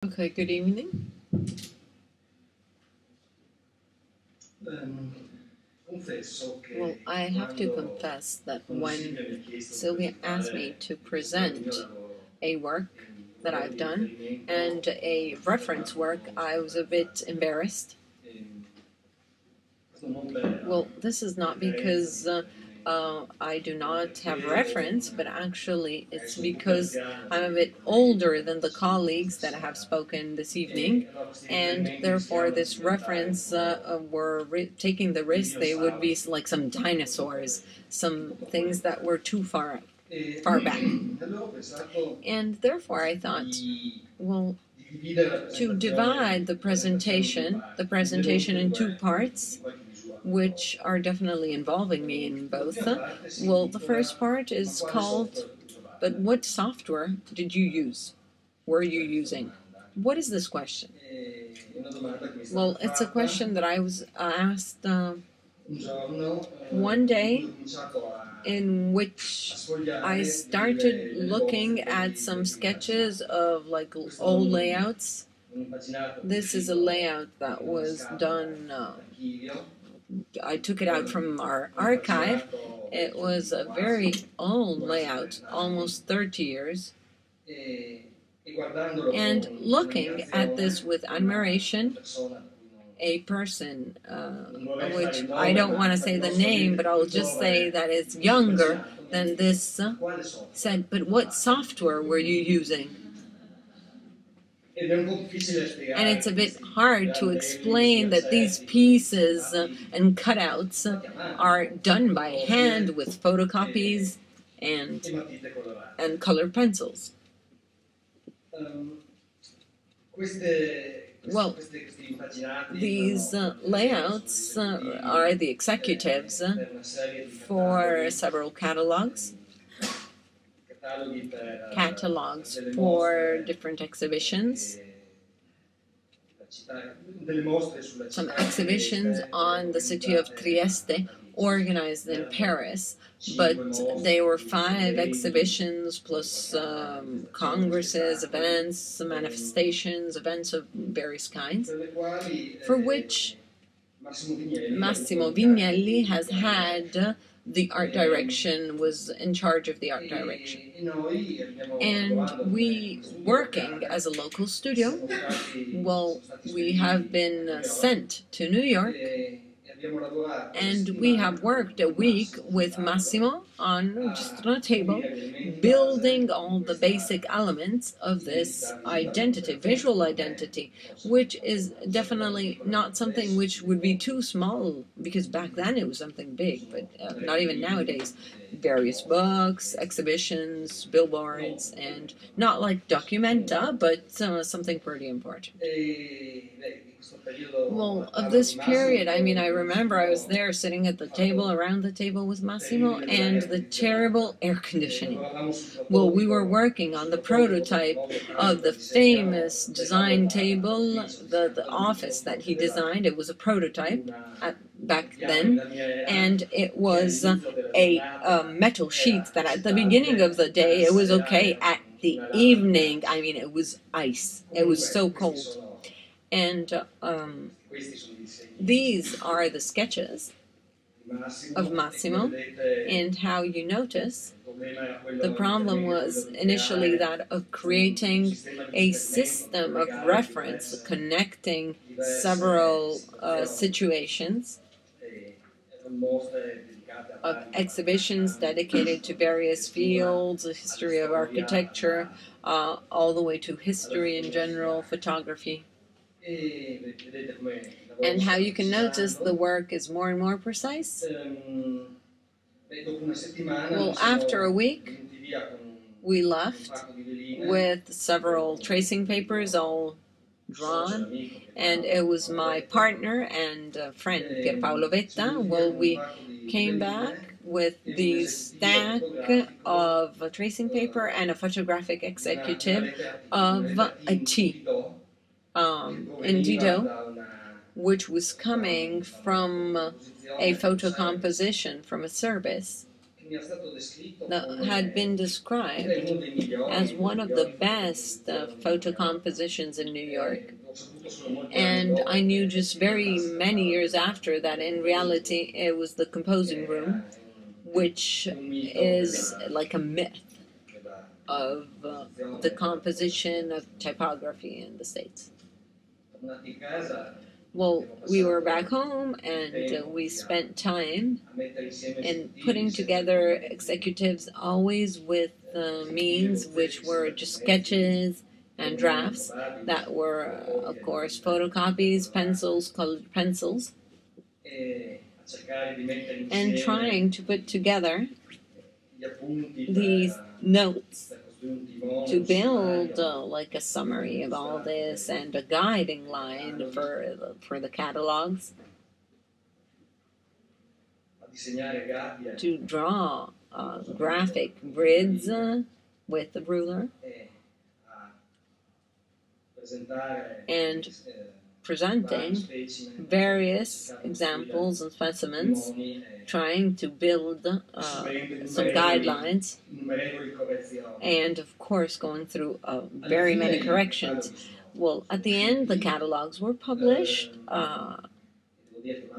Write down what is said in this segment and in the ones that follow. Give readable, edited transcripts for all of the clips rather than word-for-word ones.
Okay, good evening. Well, I have to confess that when Sylvia asked me to present a work that I've done and a reference work, I was a bit embarrassed. Well, this is not because I do not have reference, but actually it's because I'm a bit older than the colleagues that have spoken this evening, and therefore this reference were taking the risk they would be like some dinosaurs, some things that were too far back. And therefore I thought, well, to divide the presentation in two parts, which are definitely involving me in both. Well, the first part is called, but what software did you use? Were you using? What is this question? Well, it's a question that I was asked one day, in which I started looking at some sketches of like old layouts. This is a layout that was done, I took it out from our archive. It was a very old layout, almost 30 years. And looking at this with admiration, a person, which I don't want to say the name, but I'll just say that it's younger than this, said, "But what software were you using?" And it's a bit hard to explain that these pieces and cutouts are done by hand with photocopies and colored pencils. Well, these layouts are the executives for several catalogs for different exhibitions. Some exhibitions on the city of Trieste, organized in Paris, but they were 5 exhibitions plus congresses, events, manifestations, events of various kinds, for which Massimo Vignelli has had the art direction, was in charge of the art direction. And we, working as a local studio, well, we have been sent to New York, and we have worked a week with Massimo just on a table, building all the basic elements of this identity, visual identity, which is definitely not something which would be too small, because back then it was something big, but not even nowadays. Various books, exhibitions, billboards, and not like Documenta, but something pretty important. Well, of this period, I mean, I remember I was there sitting at the table, around the table with Massimo, and the terrible air conditioning. Well, we were working on the prototype of the famous design table, the office that he designed. It was a prototype back then, and it was a metal sheet that at the beginning of the day it was okay. At the evening, I mean, it was ice. It was so cold. And these are the sketches of Massimo, and how you notice the problem was initially that of creating a system of reference connecting several situations of exhibitions dedicated to various fields, the history of architecture, all the way to history in general, photography. And how you can notice the work is more and more precise. Well, after a week, we left with several tracing papers all drawn, and it was my partner and friend Paolo Vetta. Well, we came back with these stack of tracing paper and a photographic executive of a T. In Dido, which was coming from a photo composition from a service. that had been described as one of the best photo compositions in New York. And I knew just very many years after that in reality it was the composing room, which is like a myth of the composition of typography in the States. Well, we were back home and we spent time in putting together executives always with means which were just sketches and drafts that were, of course, photocopies, pencils, colored pencils, and trying to put together these notes to build like a summary of all this and a guiding line for the catalogs, to draw graphic grids with the ruler, and presenting various examples and specimens, trying to build some guidelines, and of course going through very many corrections. Well, at the end the catalogs were published,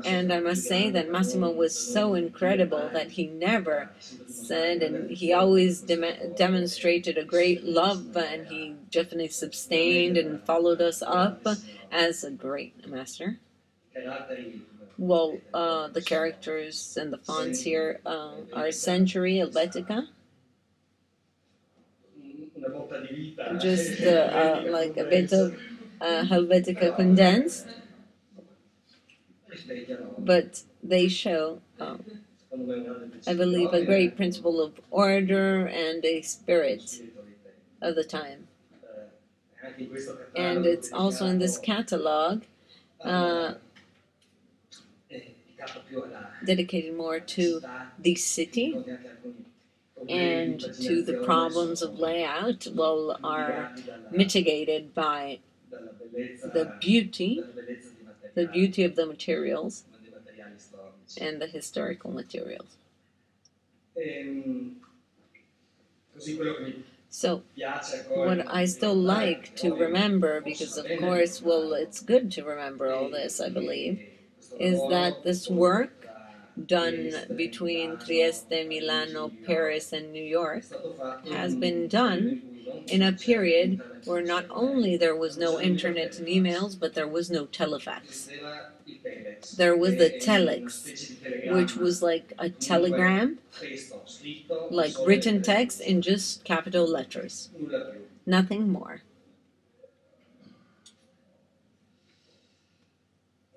and I must say that Massimo was so incredible that he never said, and he always demonstrated a great love, and he definitely sustained and followed us up as a great master. Well, the characters and the fonts here are Century, Helvetica, just like a bit of Helvetica condensed, but they show, I believe, a great principle of order and a spirit of the time. And it's also in this catalog dedicated more to the city and to the problems of layout, well, are mitigated by the beauty of the materials and the historical materials. So, what I still like to remember, because of course, well, it's good to remember all this, I believe, is that this work done between Trieste, Milano, Paris, and New York has been done in a period where not only there was no internet and emails, but there was no telefax. There was the telex, which was like a telegram, like written text in just capital letters, nothing more.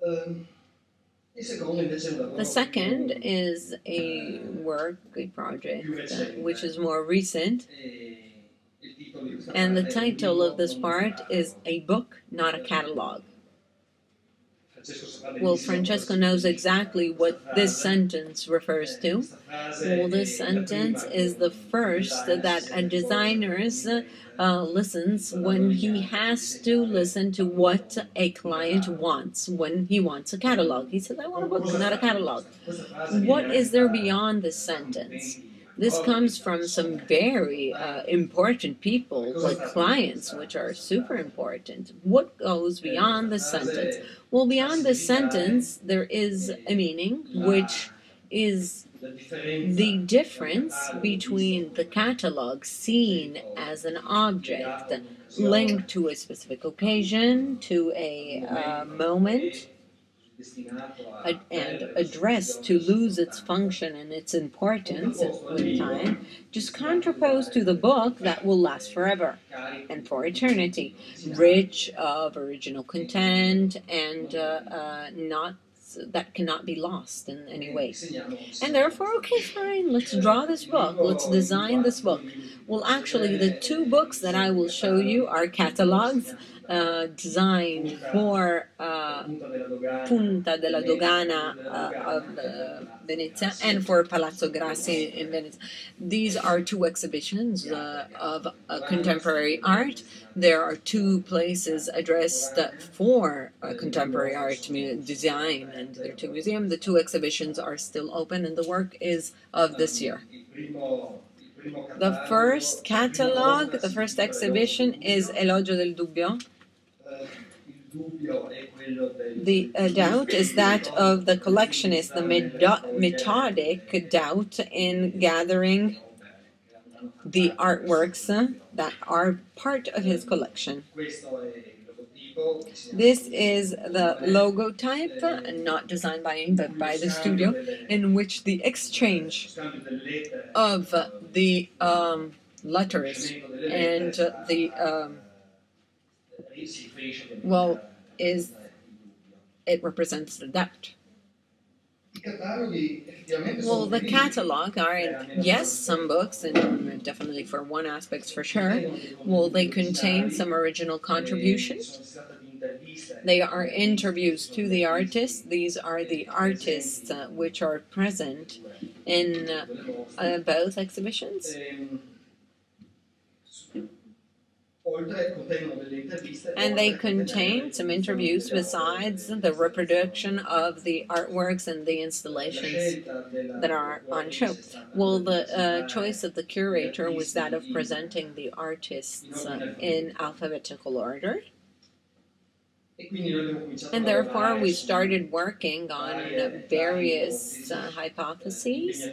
The second is a work, a project, which is more recent, and the title of this part is A Book, Not a Catalog. Well, Francesco knows exactly what this sentence refers to. Well, this sentence is the first that a designer listens when he has to listen to what a client wants when he wants a catalog. He says, I want a book, not a catalog. What is there beyond this sentence? This comes from some very important people, like clients, which are super important. What goes beyond the sentence? Well, beyond the sentence, there is a meaning, which is the difference between the catalog seen as an object linked to a specific occasion, to a moment, and addressed to lose its function and its importance with time, just contraposed to the book that will last forever and for eternity, rich of original content and that cannot be lost in any way. And therefore, okay, fine, let's draw this book, let's design this book. Well, actually, the two books that I will show you are catalogs designed for Punta della Dogana of Venezia and for Palazzo Grassi in Venice. These are two exhibitions of contemporary art. There are two places addressed for contemporary art design, and there are two museums. The two exhibitions are still open, and the work is of this year. The first catalog, the first exhibition is Elogio del Dubbio. The doubt is that of the collectionist, the methodic doubt in gathering the artworks that are part of his collection. This is the logotype, not designed by him, but by the studio, in which the exchange of the letters and the it represents the doubt. Well, the catalog are, yes, some books, and definitely for one aspect for sure. Well, they contain some original contributions. They are interviews to the artists. These are the artists which are present in both exhibitions. And they contain some interviews besides the reproduction of the artworks and the installations that are on show. Well, the choice of the curator was that of presenting the artists in alphabetical order. And therefore, we started working on various hypotheses,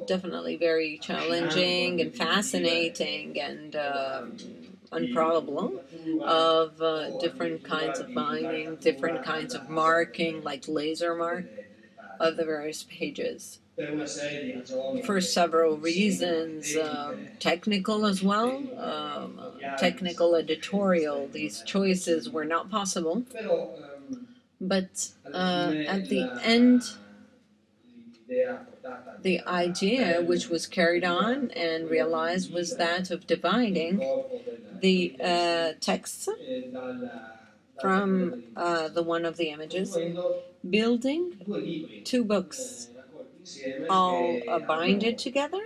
definitely very challenging and fascinating and improbable, of different kinds of binding, different kinds of marking, like laser mark, of the various pages. For several reasons, technical as well, technical, editorial. These choices were not possible, but at the end, the idea which was carried on and realized was that of dividing the texts from the one of the images, building two books, all binded together,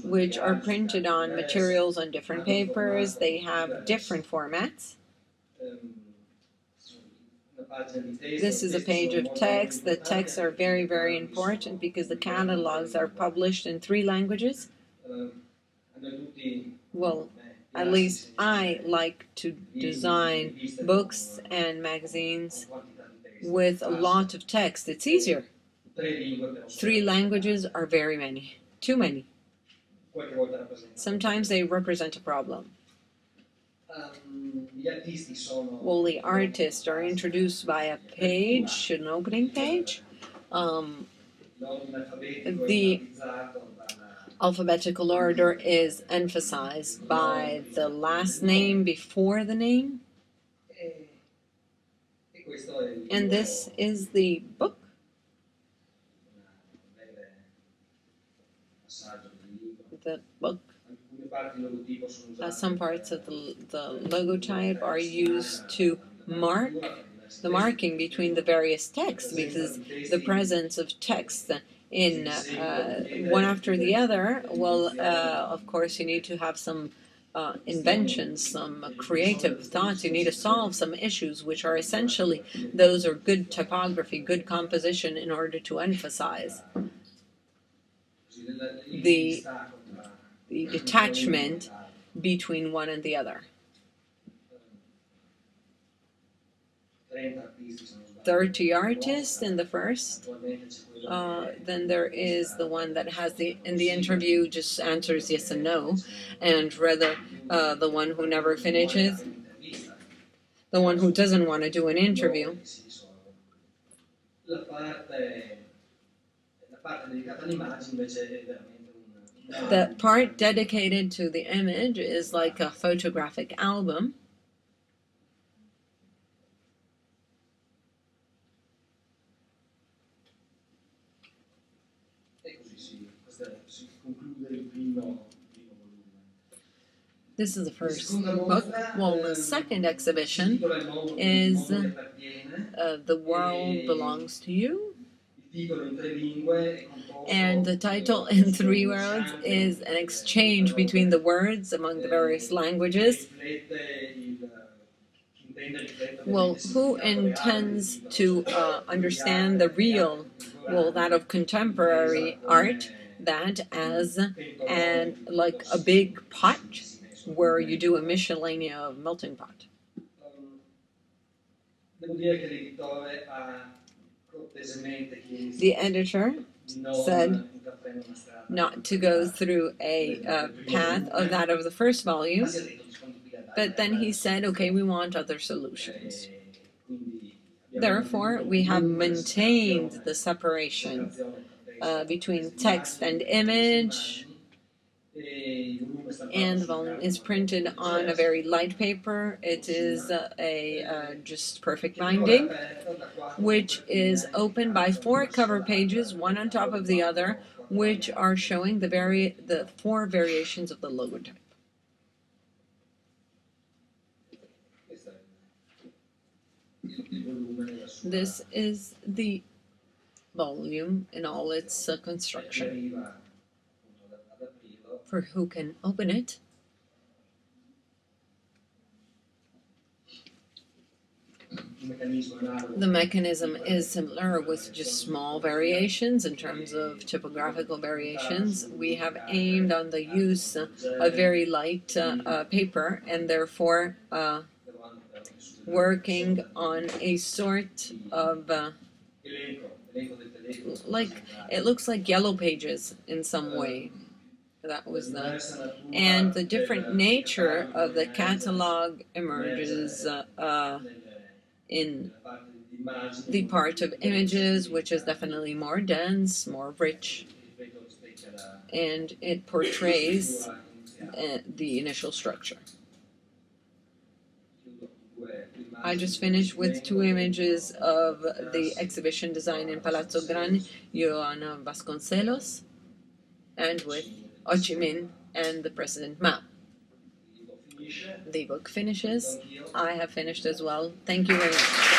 which are printed on materials on different papers. They have different formats. This is a page of text. The texts are very, very important because the catalogs are published in 3 languages. Well, at least I like to design books and magazines with a lot of text. It's easier. 3 languages are very many. Too many. Sometimes they represent a problem. Well, the artists are introduced by a page, an opening page. The alphabetical order is emphasized by the last name before the name. And this is the book. The book. Some parts of the logotype are used to mark the marking between the various texts, because the presence of text in one after the other, well, of course you need to have some inventions, some creative thoughts. You need to solve some issues which are essentially, those are good typography, good composition, in order to emphasize the detachment between one and the other. 30 artists in the first. Then there is the one that has in the interview just answers yes and no, and rather the one who never finishes, the one who doesn't want to do an interview. The part dedicated to the image is like a photographic album. This is the first book. Well, the second exhibition is The World Belongs to You. And the title in 3 words is an exchange between the words among the various languages. Well, who intends to understand the real, well, that of contemporary art, that as like a big pot where you do a miscellany of melting pot. The editor said not to go through a path of that of the first volume, but then he said, okay, we want other solutions. Therefore, we have maintained the separation between text and image, and the volume is printed on a very light paper. It is a just perfect binding, which is opened by 4 cover pages, one on top of the other, which are showing the 4 variations of the logotype. This is the volume in all its construction. For who can open it, the mechanism is similar with just small variations in terms of typographical variations. We have aimed on the use of very light paper, and therefore working on a sort of like, it looks like yellow pages in some way. That was and the different nature of the catalog emerges in the part of images, which is definitely more dense, more rich, and it portrays the initial structure. I just finished with 2 images of the exhibition design in Palazzo Grani, Johanna Vasconcelos, and with Ho Chi Minh and the President Mao. The book finishes. I have finished as well. Thank you very much.